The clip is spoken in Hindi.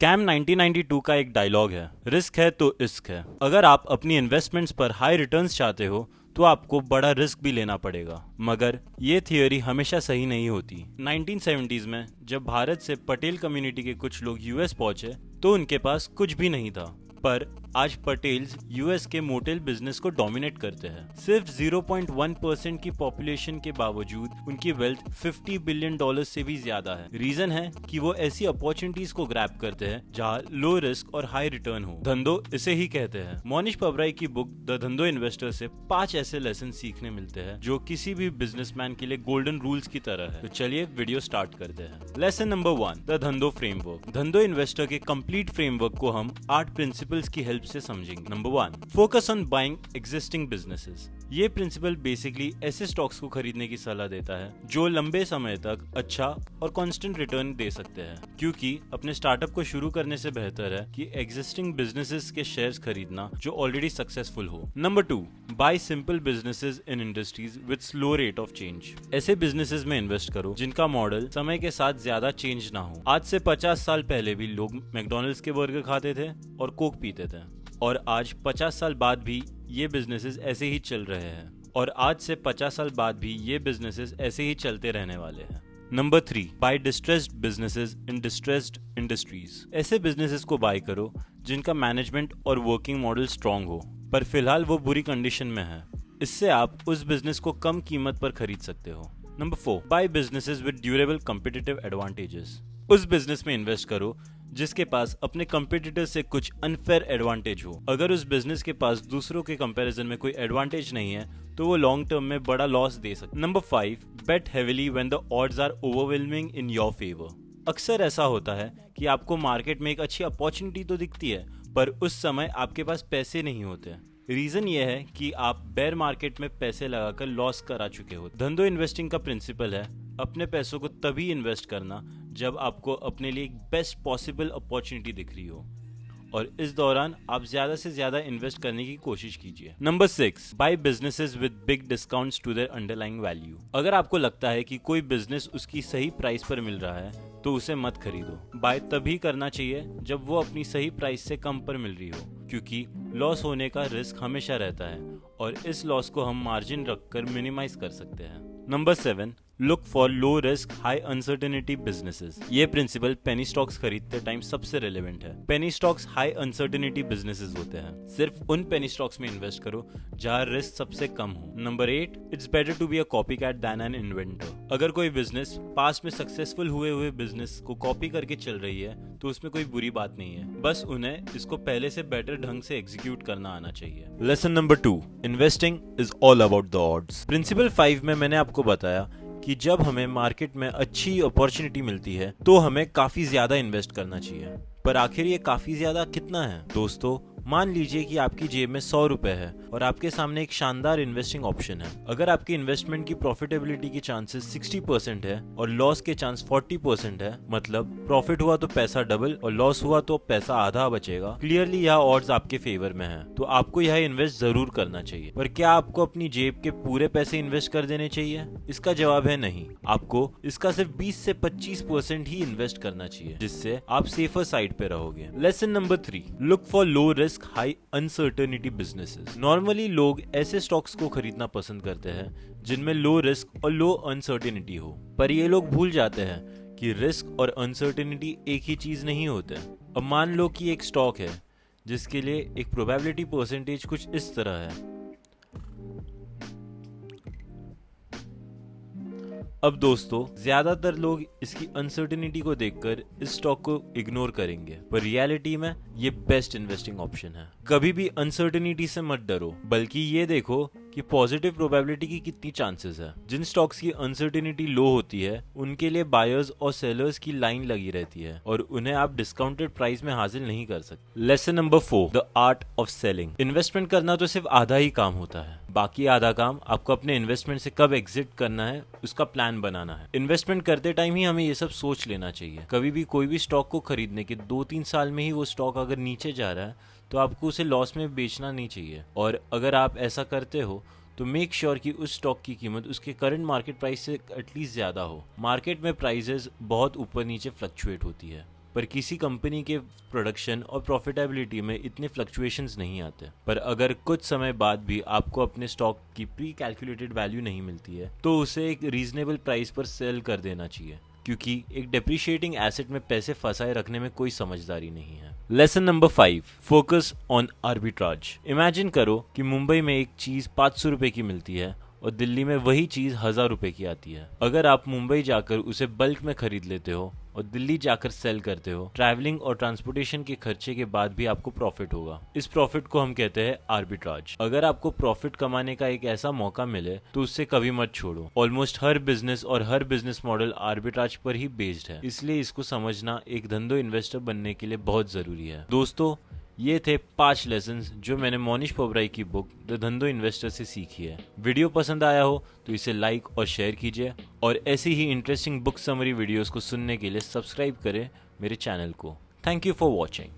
कैम 1992 का एक डायलॉग है, रिस्क है तो इश्क है। अगर आप अपनी इन्वेस्टमेंट्स पर हाई रिटर्न्स चाहते हो तो आपको बड़ा रिस्क भी लेना पड़ेगा, मगर ये थियोरी हमेशा सही नहीं होती। 1970s में जब भारत से पटेल कम्युनिटी के कुछ लोग यूएस पहुंचे तो उनके पास कुछ भी नहीं था, पर आज पटेल्स यूएस के मोटेल बिजनेस को डोमिनेट करते हैं। सिर्फ 0.1% की पॉपुलेशन के बावजूद उनकी वेल्थ $50 बिलियन से भी ज्यादा है। रीजन है कि वो ऐसी अपॉर्चुनिटीज को ग्रैब करते हैं जहां लो रिस्क और हाई रिटर्न हो। धंधो इसे ही कहते हैं। मोनिश पबराई की बुक द धंधो इन्वेस्टर से 5 ऐसे लेसन सीखने मिलते हैं जो किसी भी बिजनेसमैन के लिए गोल्डन रूल्स की तरह है। तो चलिए वीडियो स्टार्ट करते हैं। लेसन नंबर 1, द धंधो फ्रेमवर्क। धंधो इन्वेस्टर के कंप्लीट फ्रेमवर्क को हम 8 प्रिंसिपल्स की हेल्प से समझेंगे। Number 1, focus on buying existing businesses. ये प्रिंसिपल बेसिकली ऐसे स्टॉक्स को खरीदने की सलाह देता है जो लंबे समय तक अच्छा और कांस्टेंट रिटर्न दे सकते हैं, क्योंकि अपने स्टार्टअप को शुरू करने से बेहतर है कि एग्जिस्टिंग बिजनेसेस के शेयर्स खरीदना जो ऑलरेडी सक्सेसफुल हो। Number 2, bye simple businesses in industries with slow rate of change. ऐसे बिजनेसेस में इन्वेस्ट करो जिनका मॉडल समय के साथ ज्यादा चेंज ना हो। आज से 50 साल पहले भी लोग मैकडॉनल्ड्स के बर्गर खाते थे और कोक पीते थे, और आज 50 साल बाद भी ये बिजनेसेस ऐसे ही चल रहे हैं, और आज से 50 साल बाद भी ये बिजनेसेस ऐसे ही चलते रहने वाले हैं। Number 3, buy distressed businesses in distressed industries. ऐसे बिजनेसेस को बाय करो जिनका मैनेजमेंट और वर्किंग मॉडल स्ट्रांग हो, पर फिलहाल वो बुरी कंडीशन में है। इससे आप उस बिजनेस को कम कीमत पर खरीद सकते हो। Number 4, buy businesses with durable competitive advantages. उस बिजनेस में इन्वेस्ट करो जिसके पास अपने कंपटीटर से कुछ अनफेयर एडवांटेज हो। अगर उस बिजनेस के पास दूसरों के कंपैरिजन में कोई एडवांटेज नहीं है तो वो लॉन्ग टर्म में बड़ा लॉस दे सकता है। Number 5, bet heavily when the odds are overwhelming in your favour. अक्सर ऐसा होता है कि आपको मार्केट में एक अच्छी अपॉर्चुनिटी तो दिखती है, पर उस समय आपके पास पैसे नहीं होते। रीजन ये है कि आप बेयर मार्केट में पैसे लगाकर लॉस करा चुके हो। धंधो इन्वेस्टिंग का प्रिंसिपल है अपने पैसों को तभी इन्वेस्ट करना जब आपको अपने लिए एक बेस्ट पॉसिबल अपॉर्चुनिटी दिख रही हो, और इस दौरान आप ज्यादा से ज्यादा इन्वेस्ट करने की कोशिश कीजिए। Number 6, buy businesses with big discounts to their underlying value. अगर आपको लगता है कि कोई बिजनेस उसकी सही प्राइस पर मिल रहा है तो उसे मत खरीदो। बाय तभी करना चाहिए जब वो अपनी सही प्राइस से कम पर मिल रही हो, क्योंकि लॉस होने का रिस्क हमेशा रहता है और इस लॉस को हम मार्जिन रखकर मिनिमाइज कर सकते हैं। Number 7, look for low risk high uncertainty businesses. ये प्रिंसिपल पेनी स्टॉक्स खरीदते टाइम सबसे रेलेवेंट है। Penny stocks high uncertainty businesses होते हैं। सिर्फ उन पेनी स्टॉक्स में इन्वेस्ट करो जहां रिस्क सबसे कम हो। Number 8, it's better to be a copy cat than an inventor. अगर कोई बिजनेस पास्ट में सक्सेसफुल हुए बिजनेस को कॉपी करके चल रही है तो उसमें कोई बुरी बात नहीं है, बस उन्हें इसको पहले से बेटर ढंग से एग्जीक्यूट करना आना चाहिए। Lesson number 2, investing is all about the odds. Principle 5 में मैंने आपको बताया कि जब हमें मार्केट में अच्छी अपॉर्चुनिटी मिलती है तो हमें काफी ज्यादा इन्वेस्ट करना चाहिए, पर आखिर ये काफी ज्यादा कितना है? दोस्तों, मान लीजिए कि आपकी जेब में 100 रुपए है और आपके सामने एक शानदार इन्वेस्टिंग ऑप्शन है। अगर आपकी इन्वेस्टमेंट की प्रॉफिटेबिलिटी की चांसेस 60% है और लॉस के चांस 40% है, मतलब प्रॉफिट हुआ तो पैसा डबल और लॉस हुआ तो पैसा आधा बचेगा, क्लियरली यह ऑड्स आपके फेवर में है, तो आपको यह इन्वेस्ट जरूर करना चाहिए। पर क्या आपको अपनी जेब के पूरे पैसे इन्वेस्ट कर देने चाहिए? इसका जवाब है नहीं। आपको इसका सिर्फ 20 से 25% ही इन्वेस्ट करना चाहिए, जिससे आप सेफर साइड पे रहोगे। Lesson number 3, look for low risk high uncertainty businesses. Normally लोग ऐसे स्टॉक्स को खरीदना पसंद करते हैं जिनमें लो रिस्क और लो अनसर्टेनिटी हो, पर ये लोग भूल जाते हैं कि रिस्क और अनसर्टेनिटी एक ही चीज नहीं होते। अब मान लो कि एक स्टॉक है जिसके लिए एक प्रोबेबिलिटी परसेंटेज कुछ इस तरह है। अब दोस्तों, ज्यादातर लोग इसकी अनसर्टेनिटी को देखकर इस स्टॉक को इग्नोर करेंगे, पर रियलिटी में ये बेस्ट इन्वेस्टिंग ऑप्शन है। कभी भी अनसर्टेनिटी से मत डरो, बल्कि ये देखो कि पॉजिटिव प्रोबेबिलिटी की कितनी चांसेस है। जिन स्टॉक्स की अनसर्टेनिटी लो होती है उनके लिए बायर्स और सेलर्स की लाइन लगी रहती है और उन्हें आप डिस्काउंटेड प्राइस में हासिल नहीं कर सकते। Lesson number 4, the art of selling. Investment करना तो सिर्फ आधा ही काम होता है, बाकी आधा काम आपको अपने इन्वेस्टमेंट से कब एग्जिट करना है उसका प्लान बनाना है। इन्वेस्टमेंट करते टाइम ही हमें ये सब सोच लेना चाहिए। कभी भी कोई भी स्टॉक को खरीदने के 2-3 साल में ही वो स्टॉक अगर नीचे जा रहा है तो आपको उसे लॉस में बेचना नहीं चाहिए, और अगर आप ऐसा करते हो तो मेक श्योर कि उस स्टॉक की कीमत उसके करंट मार्केट प्राइस से एटलीस्ट ज्यादा हो। मार्केट में प्राइसेस बहुत ऊपर नीचे फ्लक्चुएट होती है, पर किसी कंपनी के प्रोडक्शन और प्रॉफिटेबिलिटी में इतने फ्लक्चुएशंस नहीं आते। पर अगर कुछ समय बाद भी आपको अपने स्टॉक की प्री कैलकुलेटेड वैल्यू नहीं मिलती है तो उसे एक रीजनेबल प्राइस पर सेल कर देना चाहिए, क्योंकि एक डेप्रिशिएटिंग एसेट में पैसे फंसाए रखने में कोई समझदारी नहीं है। Lesson number 5, focus on arbitrage. Imagine करो कि मुंबई में एक चीज 500 रुपए की मिलती है और दिल्ली में वही चीज 1000 रुपए की आती है। अगर आप मुंबई जाकर उसे बल्क में खरीद लेते हो और दिल्ली जाकर सेल करते हो, ट्रैवलिंग और ट्रांसपोर्टेशन के खर्चे के बाद भी आपको प्रॉफिट होगा। इस प्रॉफिट को हम कहते हैं आर्बिट्राज। अगर आपको प्रॉफिट कमाने का एक ऐसा मौका मिले तो उससे कभी मत छोड़ो। ऑलमोस्ट हर बिजनेस और हर बिजनेस मॉडल आर्बिट्राज पर ही बेस्ड है, इसलिए इसको समझना एक धंधो इन्वेस्टर बनने के लिए बहुत जरूरी है। दोस्तों, ये थे 5 लेसन्स जो मैंने मोनिश पोबराई की बुक द धंधो इन्वेस्टर से सीखी है। वीडियो पसंद आया हो तो इसे लाइक और शेयर कीजिए और ऐसी ही इंटरेस्टिंग बुक समरी वीडियोस को सुनने के लिए सब्सक्राइब करें मेरे चैनल को। Thank you for watching.